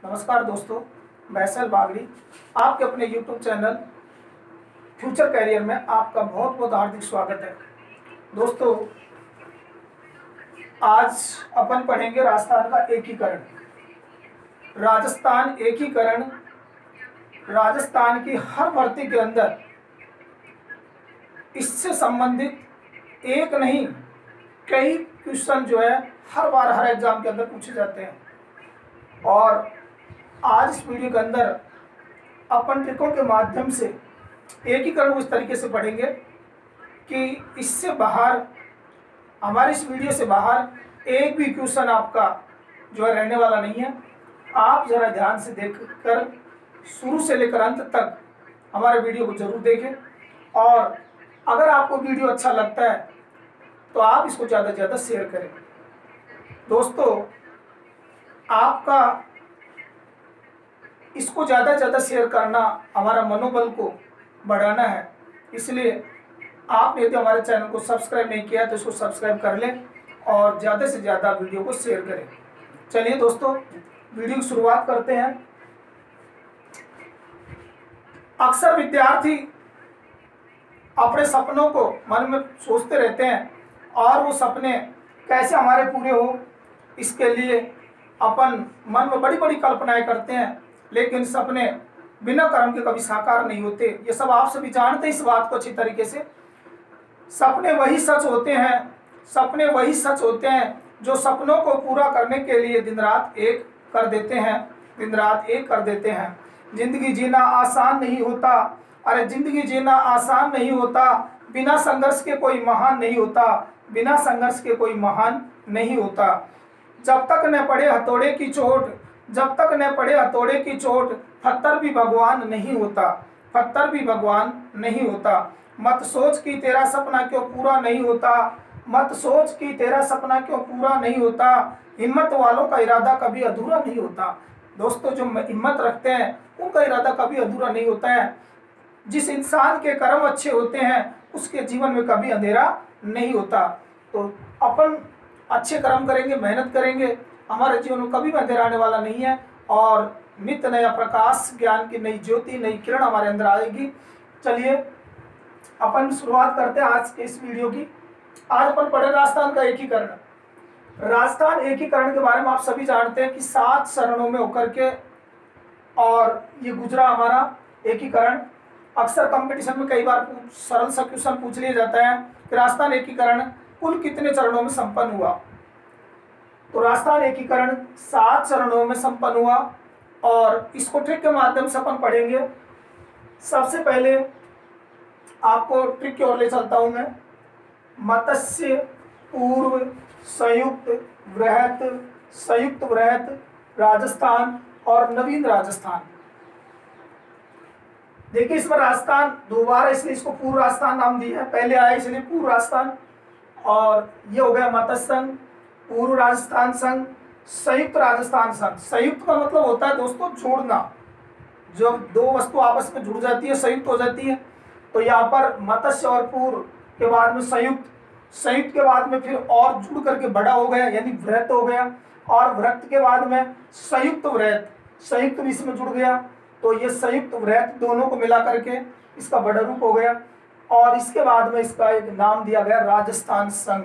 नमस्कार दोस्तों, मैं सैल बागड़ी आपके अपने YouTube चैनल फ्यूचर कैरियर में आपका बहुत बहुत हार्दिक स्वागत है। दोस्तों, आज अपन पढ़ेंगे राजस्थान का एकीकरण। राजस्थान एकीकरण राजस्थान की हर भर्ती के अंदर इससे संबंधित एक नहीं कई क्वेश्चन जो है हर बार हर एग्जाम के अंदर पूछे जाते हैं। और आज इस वीडियो के अंदर अपन ट्रिकों के माध्यम से एकीकरण को इस तरीके से पढ़ेंगे कि इससे बाहर, हमारी इस वीडियो से बाहर एक भी क्वेश्चन आपका जो है रहने वाला नहीं है। आप ज़रा ध्यान से देखकर शुरू से लेकर अंत तक हमारे वीडियो को जरूर देखें, और अगर आपको वीडियो अच्छा लगता है तो आप इसको ज़्यादा से ज़्यादा शेयर करें। दोस्तों, आपका इसको ज़्यादा से ज़्यादा शेयर करना हमारा मनोबल को बढ़ाना है, इसलिए आपने यदि हमारे चैनल को सब्सक्राइब नहीं किया तो इसको सब्सक्राइब कर लें और ज़्यादा से ज़्यादा वीडियो को शेयर करें। चलिए दोस्तों, वीडियो की शुरुआत करते हैं। अक्सर विद्यार्थी अपने सपनों को मन में सोचते रहते हैं और वो सपने कैसे हमारे पूरे हो, इसके लिए अपन मन में बड़ी बड़ी कल्पनाएं करते हैं, लेकिन सपने बिना कर्म के कभी साकार नहीं होते। ये सब आप सभी जानते हैं इस बात को अच्छी तरीके से। सपने वही सच होते हैं जो सपनों को पूरा करने के लिए दिन रात एक कर देते हैं। जिंदगी जीना आसान नहीं होता, अरे जिंदगी जीना आसान नहीं होता, बिना संघर्ष के कोई महान नहीं होता। जब तक न पड़े हथौड़े की चोट, पत्थर भी भगवान नहीं होता। मत सोच कि तेरा सपना क्यों पूरा नहीं होता, हिम्मत वालों का इरादा कभी अधूरा नहीं होता। दोस्तों, जो हिम्मत रखते हैं उनका इरादा कभी अधूरा नहीं होता है। जिस इंसान के कर्म अच्छे होते हैं उसके जीवन में कभी अंधेरा नहीं होता। तो अपन अच्छे कर्म करेंगे, मेहनत करेंगे, हमारे जीवन में कभी भी अंधेरा आने वाला नहीं है, और नित्य नया प्रकाश, ज्ञान की नई ज्योति, नई किरण हमारे अंदर आएगी। चलिए अपन शुरुआत करते हैं आज के इस वीडियो की। आज अपन पढ़े राजस्थान का एकीकरण। राजस्थान एकीकरण के बारे में आप सभी जानते हैं कि 7 चरणों में होकर के और ये गुजरा हमारा एकीकरण। अक्सर कंपटीशन में कई बार सरल सा क्वेश्चन पूछ लिया जाता है कि राजस्थान एकीकरण कुल कितने चरणों में संपन्न हुआ। तो राजस्थान एकीकरण 7 चरणों में संपन्न हुआ, और इसको ट्रिक के माध्यम से अपन पढ़ेंगे। सबसे पहले आपको ट्रिक की ओर ले चलता हूं मैं। मत्स्य, पूर्व, संयुक्त, वृहत राजस्थान और नवीन राजस्थान। देखिए, इसमें राजस्थान 2 बार है, इसलिए इसको पूर्व राजस्थान नाम दिया है। पहले आया इसलिए पूर्व राजस्थान, और ये हो गया मत्स्य संघ, पूर्व राजस्थान संघ, संयुक्त राजस्थान संघ। संयुक्त का मतलब होता है दोस्तों जोड़ना। जब 2 वस्तु आपस में जुड़ जाती है, संयुक्त हो जाती है। तो यहाँ पर मत्स्य और पूर्व के बाद में संयुक्त के बाद में फिर और जुड़ करके बड़ा हो गया, यानी वृहत हो गया, और वृहत के बाद में संयुक्त भी इसमें जुड़ गया। तो ये संयुक्त वृहत दोनों को मिला करके इसका बड़ा रूप हो गया, और इसके बाद में इसका एक नाम दिया गया राजस्थान संघ।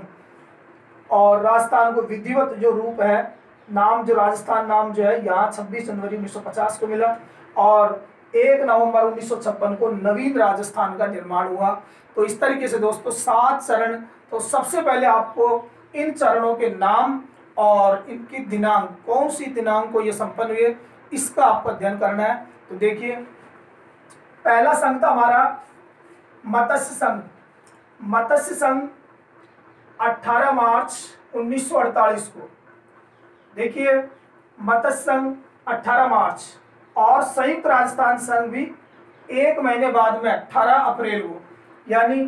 और राजस्थान को विधिवत जो रूप है, नाम जो राजस्थान नाम जो है यहाँ 26 जनवरी 1950 को मिला, और 1 नवंबर 1956 को नवीन राजस्थान का निर्माण हुआ। तो इस तरीके से दोस्तों 7 चरण। तो सबसे पहले आपको इन चरणों के नाम और इनकी दिनांक, कौन सी दिनांक को ये संपन्न हुए, इसका आपको अध्ययन करना है। तो देखिए, पहला संघ था हमारा मत्स्य संघ 18 मार्च 1948 को। देखिए, मत्स्य संघ 18 मार्च, और संयुक्त राजस्थान संघ भी 1 महीने बाद में 18 अप्रैल को। यानी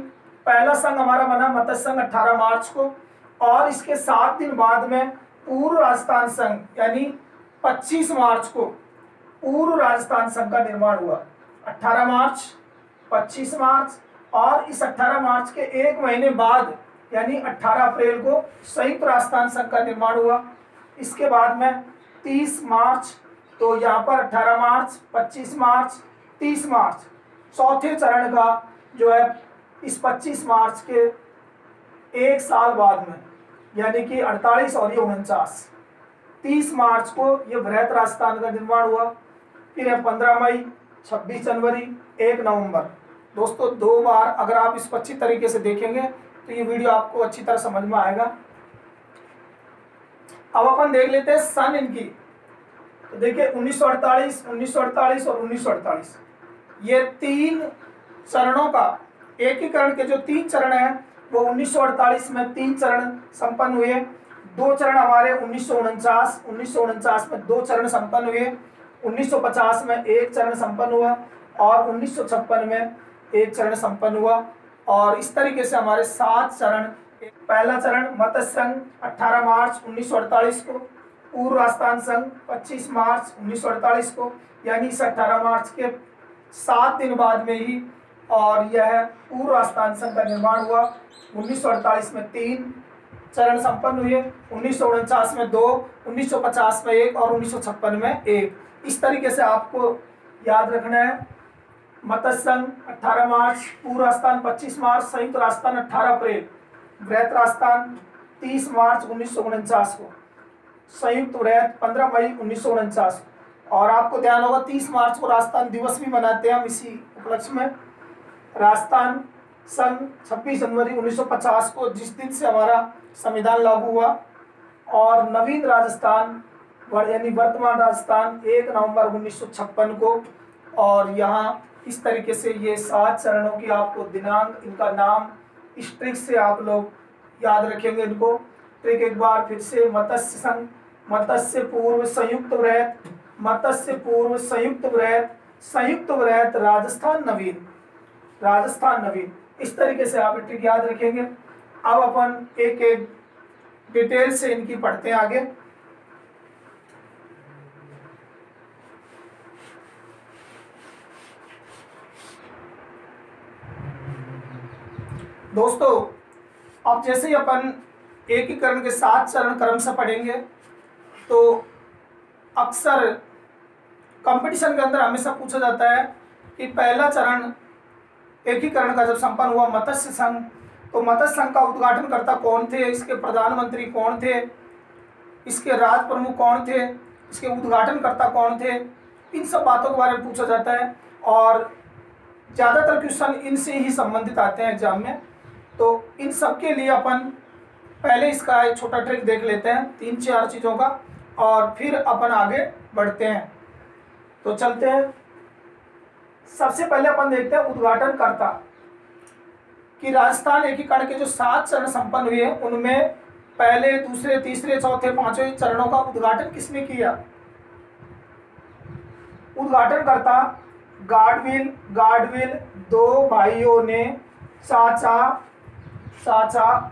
पहला संघ हमारा बना मत्स्य संघ 18 मार्च को, और इसके 7 दिन बाद में पूर्व राजस्थान संघ यानी 25 मार्च को पूर्व राजस्थान संघ का निर्माण हुआ। 18 मार्च, 25 मार्च, और इस 18 मार्च के 1 महीने बाद यानी 18 अप्रैल को संयुक्त राजस्थान संघ का निर्माण हुआ। इसके बाद में 30 मार्च तो यहाँ पर 18 मार्च, 25 मार्च, 30 मार्च चौथे चरण का जो है इस 25 मार्च के एक साल बाद में, यानी कि 48 और ये 49, 30 मार्च को ये बृहत राजस्थान का निर्माण हुआ। फिर है 15 मई, 26 जनवरी, 1 नवंबर। दोस्तों 2 बार अगर आप इसको अच्छी तरीके से देखेंगे तो ये वीडियो आपको अच्छी तरह समझ में आएगा। अब अपन देख लेते हैं सन इनकी। तो देखिए 1948, 1948 और 1948 ये 3 चरणों का एकीकरण के जो 3 चरण हैं वो 1948 में 3 चरण संपन्न हुए। 2 चरण हमारे 1949 में 2 चरण संपन्न हुए। 1950 में 1 चरण संपन्न हुआ और 1956 में 1 चरण संपन्न हुआ। और इस तरीके से हमारे 7 चरण। पहला चरण मत्स्य संघ 18 मार्च 1948 को, पूर्व राजस्थान संघ 25 मार्च 1948 को, यानी इस 18 मार्च के 7 दिन बाद में ही और यह पूर्व राजस्थान संघ का निर्माण हुआ। 1948 में 3 चरण संपन्न हुए, 1949 में 2, 1950 में 1 और 1956 में 1। इस तरीके से आपको याद रखना है। मत्स्य संघ 18 मार्च, पूर्व राजस्थान 25 मार्च, संयुक्त राजस्थान 18 अप्रैल, बृहत राजस्थान 30 मार्च 1949 को, संयुक्त बृहत 15 मई 1949। और आपको ध्यान होगा 30 मार्च को राजस्थान दिवस भी मनाते हैं हम इसी उपलक्ष्य में। राजस्थान संघ 26 जनवरी 1950 को, जिस दिन से हमारा संविधान लागू हुआ। और नवीन राजस्थान यानी वर्तमान राजस्थान 1 नवंबर 1956 को। और यहाँ इस तरीके से ये 7 चरणों की आपको दिनांक, इनका नाम इस ट्रिक से आप लोग याद रखेंगे इनको। ट्रिक एक बार फिर से, मत्स्य संघ, मत्स्य पूर्व संयुक्त बृहत, मत्स्य पूर्व संयुक्त बृहत, संयुक्त बृहत राजस्थान नवीन, राजस्थान नवीन। इस तरीके से आप ट्रिक याद रखेंगे। अब अपन एक एक डिटेल से इनकी पढ़ते हैं आगे। दोस्तों अब जैसे ही अपन एकीकरण के 7 चरण क्रम से पढ़ेंगे तो अक्सर कंपटीशन के अंदर हमेशा पूछा जाता है कि पहला चरण एकीकरण का जब संपन्न हुआ मत्स्य संघ, तो मत्स्य संघ का उद्घाटनकर्ता कौन थे, इसके प्रधानमंत्री कौन थे, इसके राज प्रमुख कौन थे, इसके उद्घाटनकर्ता कौन थे, इन सब बातों के बारे में पूछा जाता है। और ज़्यादातर क्वेश्चन इनसे ही संबंधित आते हैं एग्जाम में। तो इन सब के लिए अपन पहले इसका एक छोटा ट्रिक देख लेते हैं 3-4 चीज़ों का, और फिर अपन आगे बढ़ते हैं। तो चलते हैं। सबसे पहले अपन देखते हैं उद्घाटनकर्ता कि राजस्थान एकीकरण के जो 7 चरण संपन्न हुए उनमें पहले, दूसरे, तीसरे, चौथे, 5वें चरणों का उद्घाटन किसने किया। उद्घाटनकर्ता गाडविल 2 भाइयों ने, चाचा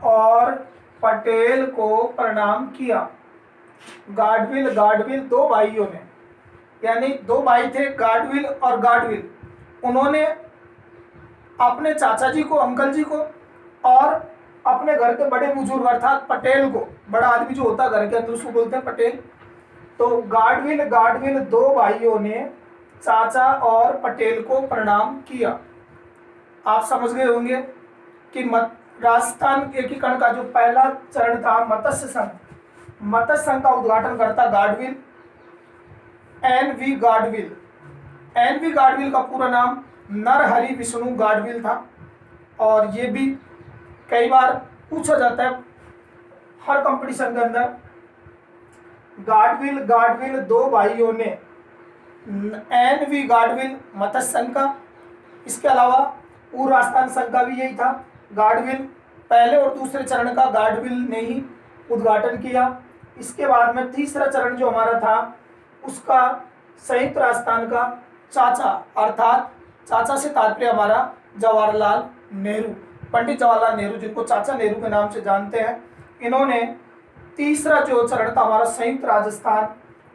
और पटेल को प्रणाम किया। गाडविल 2 भाइयों ने, यानी 2 भाई थे गाडविल और गाडविल। उन्होंने अपने चाचा जी को, अंकल जी को और अपने घर के बड़े बुजुर्ग अर्थात पटेल को, बड़ा आदमी जो होता है घर के अंदर उसको बोलते हैं पटेल। तो गाडविल 2 भाइयों ने चाचा और पटेल को प्रणाम किया। आप समझ गए होंगे कि राजस्थान एकीकरण का जो पहला चरण था मत्स्य संघ, मत्स्य संघ का उद्घाटनकर्ता गाडविल, एन.वी. गाडविल का पूरा नाम नरहरि विष्णु गाडविल था। और ये भी कई बार पूछा जाता है हर कंपटीशन के अंदर। गाडविल 2 भाइयों ने, एन.वी. गाडविल मत्स्य संघ का, इसके अलावा पूर्व राजस्थान संघ का भी यही था। गाडविल पहले और दूसरे चरण का गाडविल ने ही उद्घाटन किया। इसके बाद में तीसरा चरण जो हमारा था उसका संयुक्त राजस्थान का चाचा, अर्थात चाचा से तात्पर्य हमारा जवाहरलाल नेहरू, पंडित जवाहरलाल नेहरू, जिनको चाचा नेहरू के नाम से जानते हैं। इन्होंने तीसरा जो चरण था हमारा संयुक्त राजस्थान,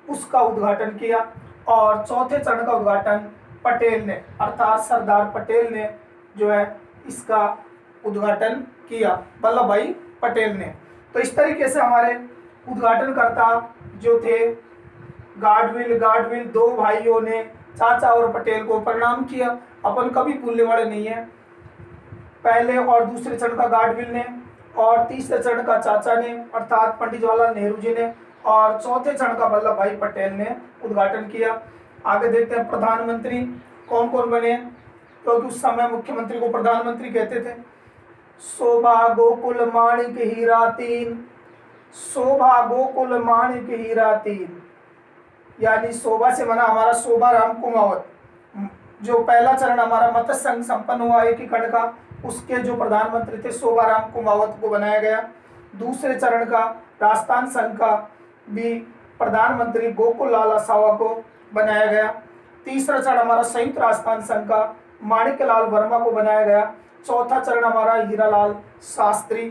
उसका उद्घाटन किया। और चौथे चरण का उद्घाटन पटेल ने, अर्थात सरदार पटेल ने जो है इसका उद्घाटन किया, वल्लभ भाई पटेल ने। तो इस तरीके से हमारे उद्घाटनकर्ता जो थे गाडविल दो भाइयों ने चाचा और पटेल को प्रणाम किया। अपन कभी भूलने वाले नहीं है। पहले और दूसरे चरण का गाडविल ने, और तीसरे चरण का चाचा ने अर्थात पंडित जवाहरलाल नेहरू जी ने, और चौथे चरण का वल्लभ भाई पटेल ने उद्घाटन किया। आगे देखते हैं प्रधानमंत्री कौन कौन बने, क्योंकि उस समय मुख्यमंत्री को प्रधानमंत्री कहते थे। शोभा गोकुल माणिक हीरा तीन, शोभा गोकुल माणिक हीरा तीन, यानी शोभा से बना हमारा शोभा राम कुमावत। जो पहला चरण हमारा मत्स्य संघ संपन्न हुआ एकीकरण का, उसके जो प्रधानमंत्री थे शोभा राम कुमावत को बनाया गया। दूसरे चरण का राजस्थान संघ का भी प्रधानमंत्री गोकुल लाल असावा को बनाया गया। तीसरा चरण हमारा संयुक्त राजस्थान संघ का माणिक्यलाल वर्मा को बनाया गया। चौथा चरण हमारा हीरालाल शास्त्री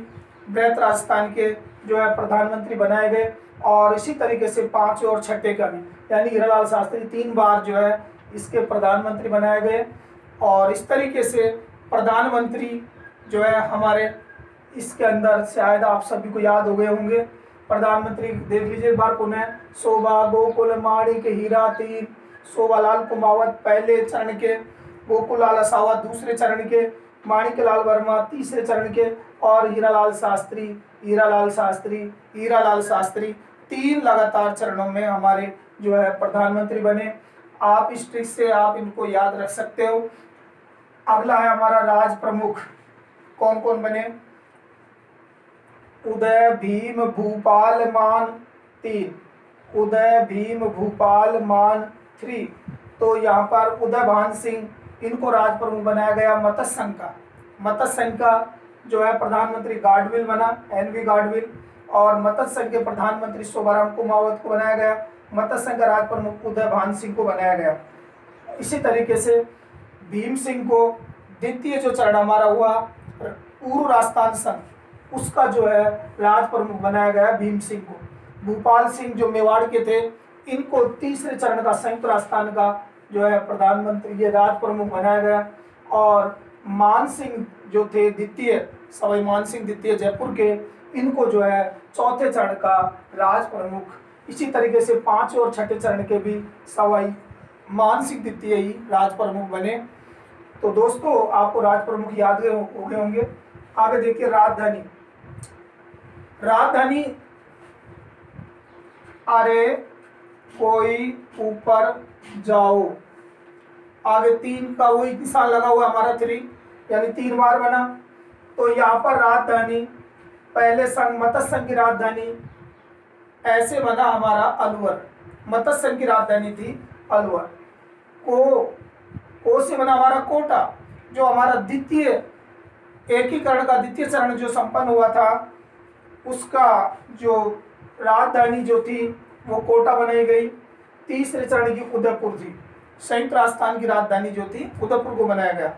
वृहत राजस्थान के जो है प्रधानमंत्री बनाए गए। और इसी तरीके से पांचवें और छठे का भी, यानी हीरालाल शास्त्री 3 बार जो है इसके प्रधानमंत्री बनाए गए। और इस तरीके से प्रधानमंत्री जो है हमारे इसके अंदर शायद आप सभी को याद हो गए होंगे। प्रधानमंत्री देख लीजिए एक बार पुनः, शोभा गोकुल माणिक हीरा तीन, शोभालाल कुमावत पहले चरण के, गोकुल लाल असावा दूसरे चरण के, माणिक्यलाल वर्मा तीसरे चरण के, और हीरालाल शास्त्री 3 लगातार चरणों में हमारे जो है प्रधानमंत्री बने। आप इस ट्रिक से आप इनको याद रख सकते हो। अगला है हमारा राज प्रमुख कौन कौन बने। उदय भीम भूपाल मान 3, उदय भीम भूपाल मान 3। तो यहाँ पर उदय भान सिंह इनको राज प्रमुख बनाया गया मत्स्य संघ का। मत्स्य संघ का जो है प्रधानमंत्री गाडविल बना, एनवी गाडविल, और मत्स्य संघ के प्रधानमंत्री शोभाराम कुमावत को बनाया गया। मत्स्य संघ का राज प्रमुख उदय भान सिंह को बनाया गया। इसी तरीके से भीम सिंह को द्वितीय जो चरण हमारा हुआ पूर्व राजस्थान संघ, उसका जो है राज प्रमुख बनाया गया भीम सिंह को। भूपाल सिंह जो मेवाड़ के थे, इनको तीसरे चरण का संयुक्त राजस्थान का जो है प्रधानमंत्री ये राज प्रमुख बनाया गया। और मान सिंह जो थे द्वितीय, सवाई मान सिंह द्वितीय जयपुर के, इनको जो है चौथे चरण का राज प्रमुख। इसी तरीके से पांचवें और छठे चरण के भी सवाई मान सिंह द्वितीय ही राज प्रमुख बने। तो दोस्तों आपको राज प्रमुख याद हो गए होंगे। आगे देखिए राजधानी। राजधानी, अरे कोई ऊपर जाओ, आगे 3 का वही निशान लगा हुआ हमारा 3, यानी 3 बार बना। तो यहाँ पर राजधानी पहले संघ मत्स्य संघ की राजधानी ऐसे बना हमारा अलवर। मत्स्य संघ की राजधानी थी अलवर। को से बना हमारा कोटा। जो हमारा द्वितीय एकीकरण का द्वितीय चरण जो संपन्न हुआ था, उसका जो राजधानी जो थी वो कोटा बनाई गई। तीसरे चरण की उदयपुर थी। संयुक्त राजस्थान की राजधानी जो थी उदयपुर को बनाया गया।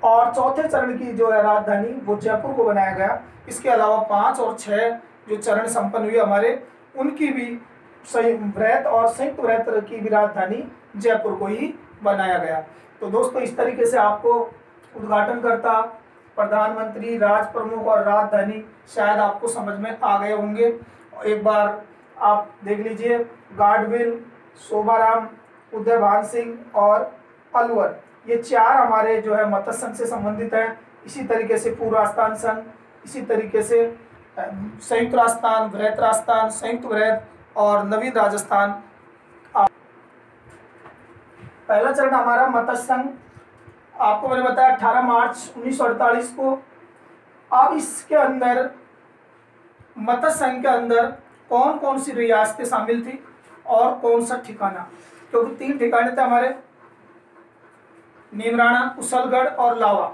और चौथे चरण की जो है राजधानी वो जयपुर को बनाया गया। इसके अलावा 5 और 6 जो चरण संपन्न हुए हमारे, उनकी भी वृहत और संयुक्त वृहत की भी राजधानी जयपुर को ही बनाया गया। तो दोस्तों इस तरीके से आपको उद्घाटनकर्ता, प्रधानमंत्री, राज प्रमुख और राजधानी शायद आपको समझ में आ गए होंगे। एक बार आप देख लीजिए, गाडविल, शोभाराम, उदय भान सिंह और अलवर, ये 4 हमारे जो है मत्स्य संघ से संबंधित हैं। इसी तरीके से पूर्व राजस्थान संघ, इसी तरीके से संयुक्त राजस्थान, वृहत राजस्थान, संयुक्त वृहत और नवीन राजस्थान। पहला चरण हमारा मत्स्य संघ, आपको मैंने बताया 18 मार्च 1948 को। अब इसके अंदर मत्स्य संघ के अंदर कौन कौन सी रियासतें शामिल थी और कौन सा ठिकाना, क्योंकि 3 ठिकाने थे हमारे, नीमराणा, कुशलगढ़ और लावा।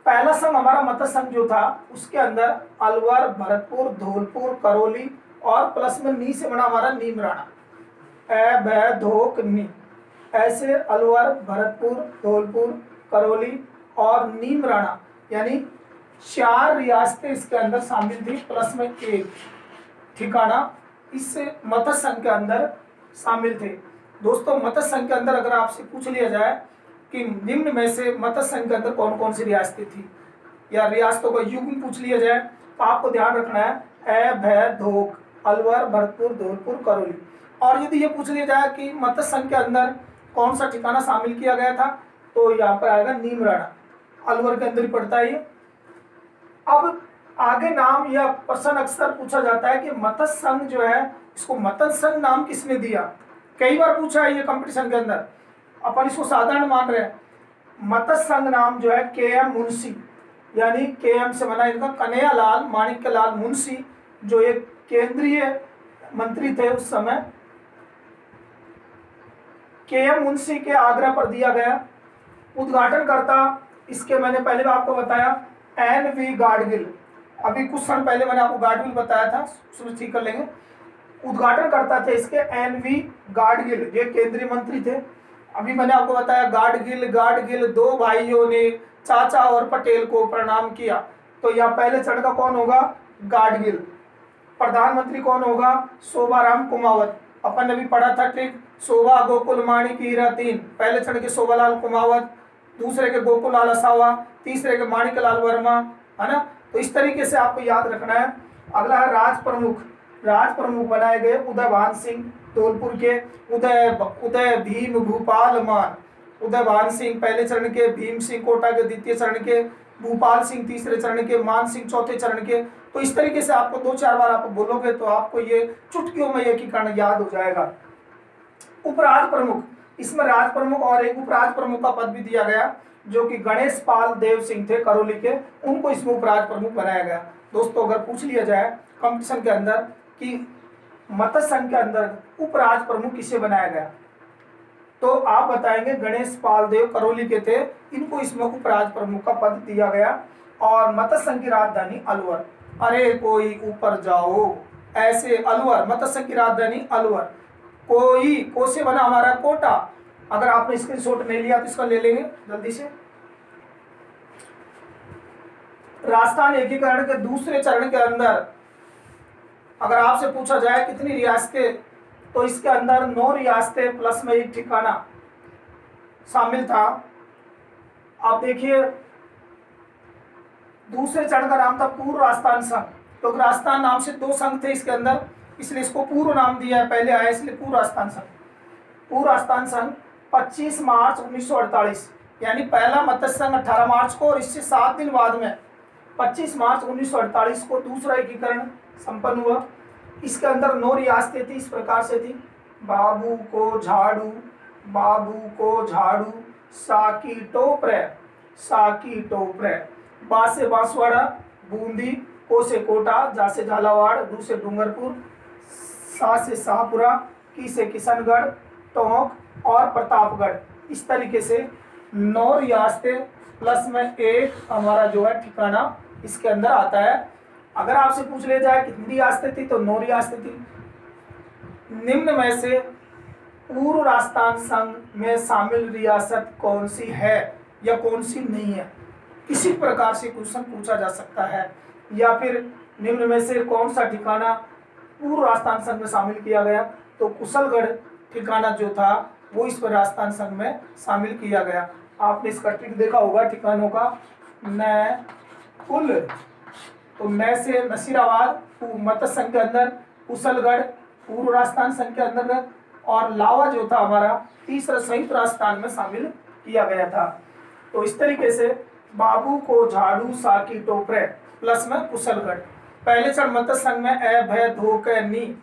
पहला संघ हमारा मत्स्य संघ जो था, उसके अंदर अलवर, भरतपुर, धौलपुर, करौली और प्लस में नी से बना हमारा नीमराणा। ए बै धोक नी, ऐसे अलवर, भरतपुर, धौलपुर, करौली और नीमराणा, यानी 4 रियासतें इसके अंदर शामिल थी, प्लस में 1 ठिकाना इस मत्स्य संघ के अंदर शामिल थे। दोस्तों मत्स्य संघ के अंदर अगर आपसे पूछ लिया जाए कि निम्न में से मत्स्य संघ के अंदर कौन कौन सी रियासतें थी, या रियासतों का युग्म पूछ लिया जाए, तो आपको ध्यान रखना है ए भय धोक, अलवर, भरतपुर, धौलपुर, करौली। और यदि ये पूछ लिया जाए कि मत्स्य संघ के अंदर कौन सा ठिकाना शामिल किया गया था, तो यहाँ पर आएगा नीमराणा, अलवर के अंदर ही पड़ता है ये। अब आगे नाम या प्रश्न अक्सर पूछा जाता है कि मत्स्य संघ जो है, इसको मत्स्य संघ नाम किसने दिया। कई बार पूछा है ये कंपटीशन के अंदर, अपन इसको साधारण मान रहे हैं। मत्स्य संघ नाम जो है के.एम. मुंशी, यानी के.एम. से बना इनका कन्हैयालाल माणिक्यलाल मुंशी, जो एक केंद्रीय मंत्री थे उस समय, के.एम. मुंशी के आग्रह पर दिया गया। उद्घाटनकर्ता इसके मैंने पहले भी आपको बताया N.V. गाडगिल। अभी कुछ क्षण पहले मैंने आपको गाडगिल बताया था, उसमें ठीक कर लेंगे। उद्घाटनकर्ता थे इसके N.V. गाडगिल, ये केंद्रीय मंत्री थे। अभी मैंने आपको बताया गाडगिल दो भाइयों ने चाचा और पटेल को प्रणाम किया। तो यहाँ पहले चरण का कौन होगा, गाडगिल। प्रधानमंत्री कौन होगा, शोभाराम कुमावत। अपन ने भी पढ़ा था ट्रिक, शोभा गोकुल माणिक हीरा तीन, पहले चरण के शोभालाल कुमावत, दूसरे के गोकुल लाल असावा, तीसरे के माणिकलाल वर्मा, है ना। तो इस तरीके से आपको याद रखना है। अगला है राज प्रमुख बनाए गए उदयभान सिंह धौलपुर के, उदय भीम भूपाल मान। उदयभान सिंह पहले चरण के, भीम सिंह कोटा के द्वितीय चरण के, भूपाल सिंह तीसरे चरण के, मान सिंह चौथे चरण के। तो इस तरीके से आपको 2-4 बार आप बोलोगे तो आपको ये चुटकियों में एकीकरण याद हो जाएगा। उपराज प्रमुख, इसमें राज प्रमुख और एक उपराज प्रमुख का पद भी दिया गया, जो कि गणेश पाल देव सिंह थे करौली के, उनको इसमें उपराज प्रमुख बनाया गया। दोस्तों अगर पूछ लिया जाए कंपटीशन के अंदर कि मत्स्य संघ के अंदर उपराज प्रमुख किसे बनाया गया, तो आप बताएंगे गणेश पाल देव करौली के थे, इनको इसमें उपराज प्रमुख का पद दिया गया। और मत्स्य संघ की राजधानी अलवर। अरे कोई ऊपर जाओ, ऐसे अलवर, मत्स्य संघ की राजधानी अलवर। कोई को से बना हमारा कोटा। अगर आपने स्क्रीनशॉट नहीं लिया तो इसका ले लेंगे जल्दी से। राजस्थान एकीकरण के दूसरे चरण के अंदर अगर आपसे पूछा जाए कितनी रियासतें, तो इसके अंदर 9 रियासतें प्लस में एक ठिकाना शामिल था। आप देखिए दूसरे चरण का नाम था पूर्व राजस्थान संघ, तो राजस्थान नाम से 2 संघ थे इसके अंदर, इसलिए इसको पूर्व नाम दिया है, पहले आया इसलिए पूर्व राजस्थान संघ। पूर्व राजस्थान संघ 25 मार्च 1948, यानी पहला मत्स्य संघ 18 मार्च को, और इससे 7 दिन बाद में 25 मार्च 1948 को दूसरा एकीकरण संपन्न हुआ। इसके अंदर 9 रियासतें थी, इस प्रकार से थी। बाबू को झाड़ू, साकी टोपरे, बा से बांसवाड़ा, बूंदी, को से कोटा, जा से झालावाड़, डू से डूंगरपुर, सा से शाहपुरा, की से किशनगढ़, टोंक और प्रतापगढ़। इस तरीके से 9 रियासतें प्लस में एक हमारा जो है ठिकाना इसके अंदर आता है। अगर आपसे पूछ लिया जाए कितनी रियासतें थी, तो 9 रियासतें थी। निम्न में से पूर्व राजस्थान संघ में शामिल रियासत कौन सी है या कौन सी नहीं है, किसी प्रकार से क्वेश्चन पूछा जा सकता है। या फिर निम्न में से कौन सा ठिकाना पूर्व राजस्थान संघ में शामिल किया गया, तो कुशलगढ़ ठिकाना जो था वो इस राजस्थान संघ में शामिल किया गया। आपने इसका ट्रिक देखा होगा ठिकानों का, न कुल, तो न से नसीराबाद मत्स्य संघ के अंदर, कुशलगढ़ पूर्व राजस्थान संघ के अंतर्गत, और लावा जो था हमारा तीसरा संयुक्त राजस्थान में शामिल किया गया था। तो इस तरीके से बाबू को झाड़ू, साकी टोपरे प्लस में कुशलगढ़। पहले चरण मत्स्य संघ में ए, भय, धो, के, नी,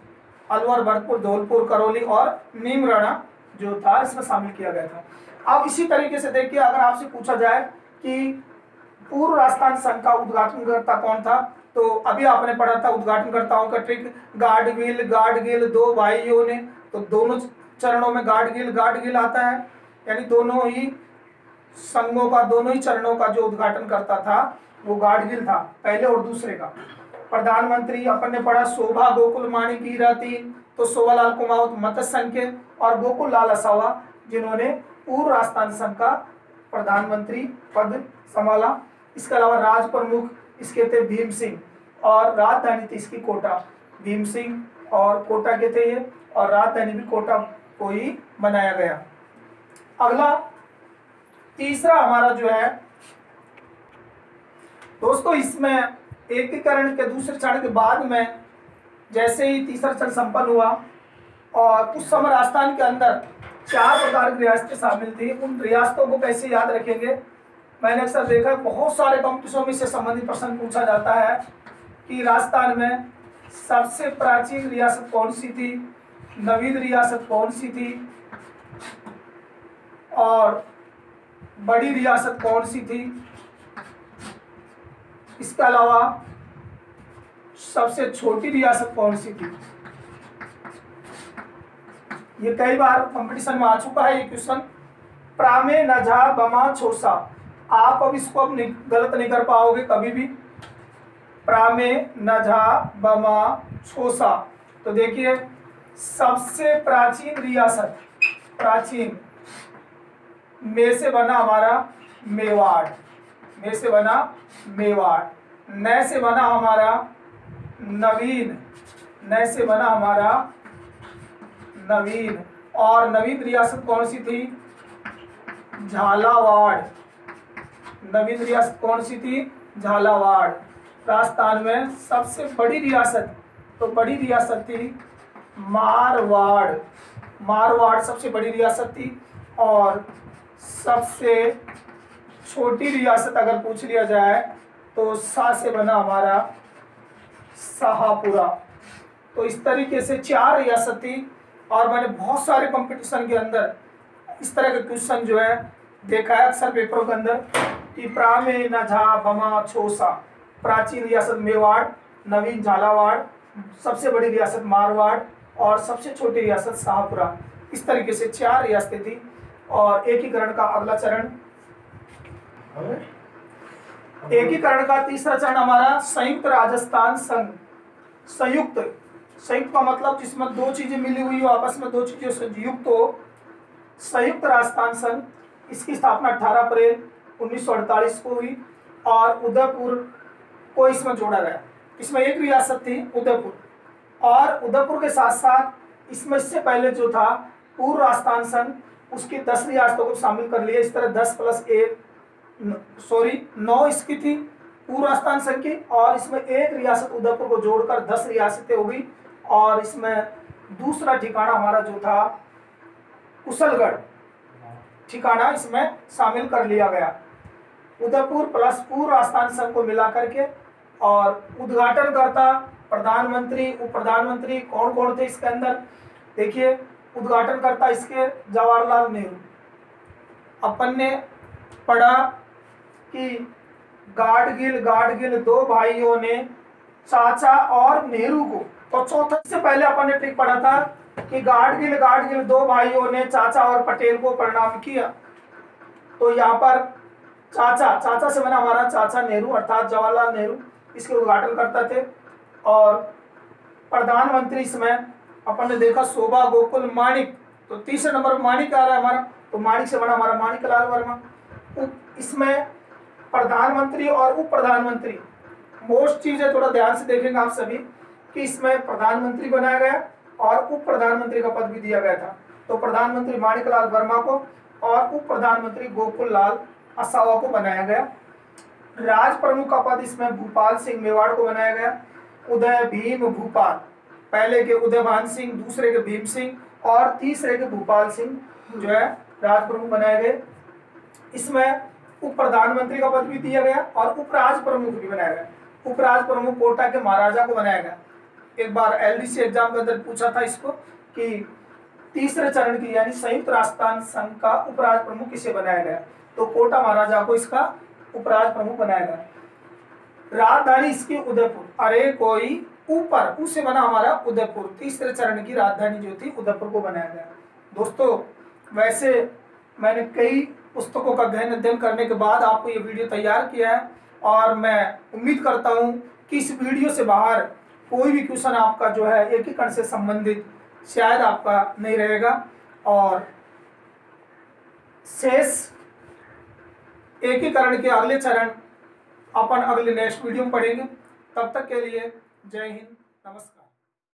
अलवर, भरतपुर, धौलपुर, करौली और नीमराणा जो था इसमें शामिल किया गया था। अब इसी तरीके से देखिए, अगर आपसे पूछा जाए कि पूर्व राजस्थान संघ का उद्घाटनकर्ता कौन था, तो अभी आपने पढ़ा था उद्घाटनकर्ताओं का ट्रिक, गाडगिल 2 भाइयों ने, तो दोनों चरणों में गाडगिल आता है, यानी दोनों ही संघों का, दोनों ही चरणों का जो उद्घाटन करता था वो गाडगिल था, पहले और दूसरे का। प्रधानमंत्री अपन ने पढ़ा शोभा गोकुल माणिक हीरा तीन, तो शोभालाल कुमावत मत्स्य संघ के, और गोकुल लाल असावा जिन्होंने पूर्व राजस्थान संघ का प्रधानमंत्री पद संभाला। इसके अलावा राज प्रमुख इसके थे भीम सिंह, और राजधानी थी इसकी कोटा। भीम सिंह और कोटा के थे ये, और राजधानी भी कोटा को ही बनाया गया। अगला तीसरा हमारा जो है दोस्तों, इसमें एकीकरण के दूसरे चरण के बाद में जैसे ही तीसरा चरण संपन्न हुआ और उस समय राजस्थान के अंदर 4 प्रकार की रियासतें शामिल थी। उन रियासतों को कैसे याद रखेंगे, मैंने अक्सर देखा है बहुत सारे कंपटीशनों में से संबंधित प्रश्न पूछा जाता है कि राजस्थान में सबसे प्राचीन रियासत कौन सी थी, नवीन रियासत कौन सी थी और बड़ी रियासत कौन सी थी। इसके अलावा सबसे छोटी रियासत कौन सी थी। ये कई बार कंपटीशन में आ चुका है ये क्वेश्चन। प्रामे नझा बमा छोसा, आप अब इसको अब गलत नहीं कर पाओगे कभी भी। प्रामे नझा बमा छोसा, तो देखिए सबसे प्राचीन रियासत, प्राचीन में से बना हमारा मेवाड़, में से बना मेवाड़, न से बना हमारा नवीन, न से बना हमारा नवीन। और नवीन रियासत कौन सी थी, झालावाड़। नवीन रियासत कौन सी थी, झालावाड़। राजस्थान में सबसे बड़ी रियासत, तो बड़ी रियासत थी मारवाड़। मारवाड़ सबसे बड़ी रियासत थी। और सबसे छोटी रियासत अगर पूछ लिया जाए तो सा से बना हमारा शाहपुरा। तो इस तरीके से 4 रियासत थी। और मैंने बहुत सारे कंपटीशन के अंदर इस तरह के क्वेश्चन जो है देखा है अक्सर पेपरों के अंदर कि प्रामे नझा बमा छोसा, प्राचीन रियासत मेवाड़, नवीन झालावाड़, सबसे बड़ी रियासत मारवाड़ और सबसे छोटी रियासत शाहपुरा। इस तरीके से 4 रियासतें थी। और एकीकरण का अगला चरण, एकीकरण का तीसरा चरण हमारा संयुक्त राजस्थान संघ। संयुक्त, संयुक्त का मतलब जिसमें 2 चीजें मिली हुई हो, आपस में 2 चीजें संयुक्त हो, संयुक्त राजस्थान संघ। इसकी स्थापना 18 अप्रैल 1948 को हुई और उदयपुर को इसमें जोड़ा गया। इसमें एक रियासत थी उदयपुर, और उदयपुर के साथ साथ इसमें इससे पहले जो था पूर्व राजस्थान संघ, उसकी 10 रियासतों को शामिल कर लिया। इस तरह 10 + 1 9 इसकी थी पूर्व राजस्थान संघ की, और इसमें एक रियासत उदयपुर को जोड़कर 10 रियासतें हो गई। और इसमें दूसरा ठिकाना हमारा जो था कुशलगढ़ ठिकाना इसमें शामिल कर लिया गया। उदयपुर प्लस पूर्व राजस्थान संघ को मिला करके। और उद्घाटनकर्ता, प्रधानमंत्री, उप प्रधानमंत्री कौन कौन थे इसके अंदर, देखिए उद्घाटनकर्ता इसके जवाहरलाल नेहरू। अपन ने पढ़ा कि गाडगिल 2 भाइयों ने चाचा और नेहरू को, तो चौथा से पहले अपन ने ट्रिक पढ़ा था कि गाडगिल 2 भाइयों ने चाचा और पटेल को प्रणाम किया। तो यहाँ पर चाचा से बना हमारा चाचा नेहरू अर्थात जवाहरलाल नेहरू, इसके उद्घाटन करता थे। और प्रधानमंत्री इसमें अपन ने देखा शोभा गोकुल माणिक, तो तीसरे नंबर पर माणिक आ रहा है हमारा, तो माणिक से बना हमारा माणिकलाल वर्मा। इसमें प्रधानमंत्री और उप प्रधानमंत्री मोस्ट चीज है, थोड़ा ध्यान से देखेंगे आप सभी कि इसमें प्रधानमंत्री बनाया गया और उप प्रधानमंत्री का पद भी दिया गया था। तो प्रधानमंत्री माणिकलाल वर्मा को और उप प्रधानमंत्री गोकुल लाल असावा को बनाया गया। राज प्रमुख का पद इसमें भूपाल सिंह मेवाड़ को बनाया गया। उदय भीम भूपाल, पहले के उदयभान सिंह, दूसरे के भीम सिंह और तीसरे के भूपाल सिंह जो है राज प्रमुख बनाए गए। इसमें उप प्रधानमंत्री का पद भी दिया गया और उपराज प्रमुख भी बनाया गया। उपराज प्रमुख कोटा के महाराजा को बनाया गया। एक बार एलडीसी एग्जाम के अंदर पूछा था इसको कि तीसरे चरण की यानी संयुक्त राजस्थान संघ का उपराज प्रमुख किसे बनाया गया, तो कोटा महाराजा को इसका उपराज प्रमुख बनाया गया। राजधानी इसकी उदयपुर, अरे कोई ऊपर उससे बना हमारा उदयपुर। तीसरे चरण की राजधानी जो थी उदयपुर को बनाया गया। दोस्तों वैसे मैंने कई पुस्तकों का गहन अध्ययन करने के बाद आपको ये वीडियो तैयार किया है और मैं उम्मीद करता हूँ कि इस वीडियो से बाहर कोई भी क्वेश्चन आपका जो है एकीकरण से संबंधित शायद आपका नहीं रहेगा। और शेष एकीकरण के अगले चरण अपन अगले नेक्स्ट वीडियो में पढ़ेंगे। तब तक के लिए जय हिंद, नमस्कार।